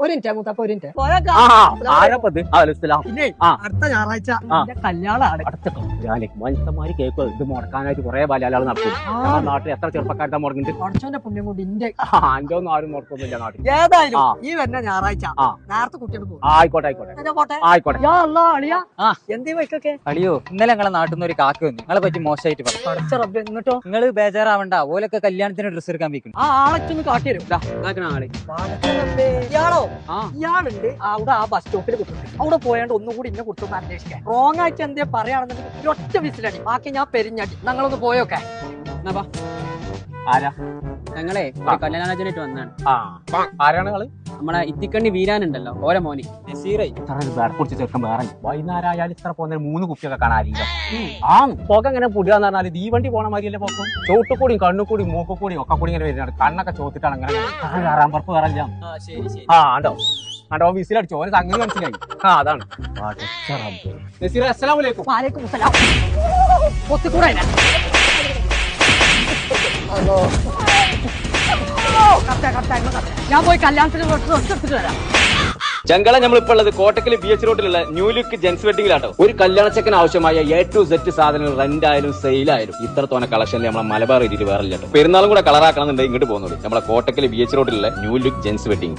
ഒരു മിനിറ്റ് മൂത്തപ്പ ഒരു മിനിറ്റ് പിന്നെ അടുത്ത ഞായറാഴ്ച കല്യാണമാണ്. മനുഷ്യന്മാര് കേൾക്കുക ഇത് മുടക്കാനായിട്ട് കുറെ ബലാലാൾ നടക്കും. നമ്മുടെ നാട്ടിൽ എത്ര ചെറുപ്പക്കാരുടെ മുടങ്ങിട്ട് കുറച്ചോന്റെ പുണ്യം കൊണ്ട് ഇന്റെ എന്റെ ഒന്നും ആരും മുടക്കൊന്നുമില്ല നാട്ടിൽ. ഏതായാലും ഈ വരുന്ന ഞായറാഴ്ച നേരത്തെ കുട്ടികൾ പോകും. ആയിക്കോട്ടെ ആയിക്കോട്ടെ ആയിക്കോട്ടെ. എന്തേ വൈക്കൊക്കെ അളിയോ ഇന്നലെ നിങ്ങളെ നാട്ടിൽ നിന്ന് ഒരു കാക്ക വന്നു നിങ്ങളെ പറ്റി മോശമായിട്ട് പറഞ്ഞു. പഠിച്ച റബ്ബേ എന്നിട്ടോ നിങ്ങള് ബേജാറാവണ്ട ഓലൊക്കെ കല്യാണത്തിന് ഡ്രസ് എടുക്കാൻ വെക്കുന്നു. ആ ആളൊന്ന് കാട്ടിത്തരും. ആള് ഇയാളോ ഇയാളുണ്ട് അവിടെ ആ ബസ് സ്റ്റോപ്പിൽ കുത്തുന്നത്. അവിടെ പോയാണ്ട് ഒന്നുകൂടി ഇന്നെ കുറിച്ചൊന്ന് അന്വേഷിക്കാൻ. റോങ് ആയിട്ട് എന്തേ പറയാണെന്നുണ്ടെങ്കിൽ ഒറ്റ വിസിലടി ബാക്കി ഞാൻ പെരിഞ്ഞടി. ഞങ്ങളൊന്ന് പോയോക്കെ. ആരാ ഞങ്ങളെ കല്യാണാലോചനയായിട്ട് വന്നാണ്. ആരാണ് നിങ്ങള്? നമ്മളെ ഇത്തിക്കണ്ണി വീരാനുണ്ടല്ലോ ഓരോ മോനി കുറിച്ച് ചെറുക്കം വേറെ വൈകുന്നേരം ആയാലും ഇത്ര പോകുന്ന 3 കുപ്പിയൊക്കെ കാണാറില്ല. ആ പുക ഇങ്ങനെ പുടിയാന്ന് പറഞ്ഞാല് തീവണ്ടി പോണ മാതിരിയല്ലേ പോക്കും. ചോട്ടുകൂടിയും കണ്ണുകൂടിയും മൂക്കുകൂടിയും ഒക്കെ കൂടി ഇങ്ങനെ വരുന്നുണ്ട്. കണ്ണൊക്കെ ചോത്തിട്ടാണ് അങ്ങനെ കയറാൻ പറപ്പ് കയറില്ല. ആണ്ടോ ആണ്ടോ വിസിലടിച്ചോ ഓരോ സംഗതി മനസ്സിലായി. അതാണ്. അസ്സലാമു വാലൈക്കും സലാം. ഒത്തുകൂടെ ഞാൻ പോയി കല്യാണത്തിന് എടുത്തിട്ട് വരാം. ചങ്കള നമ്മളിപ്പോൾ ഉള്ളത് കോട്ടക്കൽ BH റോഡിലുള്ള ന്യൂ ലുക്ക് ജെൻസ് വെഡിങ്ങിലാട്ടോ. ഒരു കല്യാണച്ചക്കന് ആവശ്യമായ A to Z സാധനങ്ങൾ റെന്റ് ആയാലും സെയിൽ ആയാലും ഇത്രത്തോനെ കളക്ഷനിൽ നമ്മളെ മലബാർ ഏരിയയിൽ വേറെ ഇല്ല. പെരുന്നാളും കൂടെ കളറാക്കണമെന്നുണ്ടെങ്കിൽ ഇങ്ങോട്ട് പോകുന്നത് നമ്മളെ കോട്ടക്കൽ BH റോഡിലുള്ള ന്യൂ ലുക്ക് ജെൻസ് വെഡിങ്.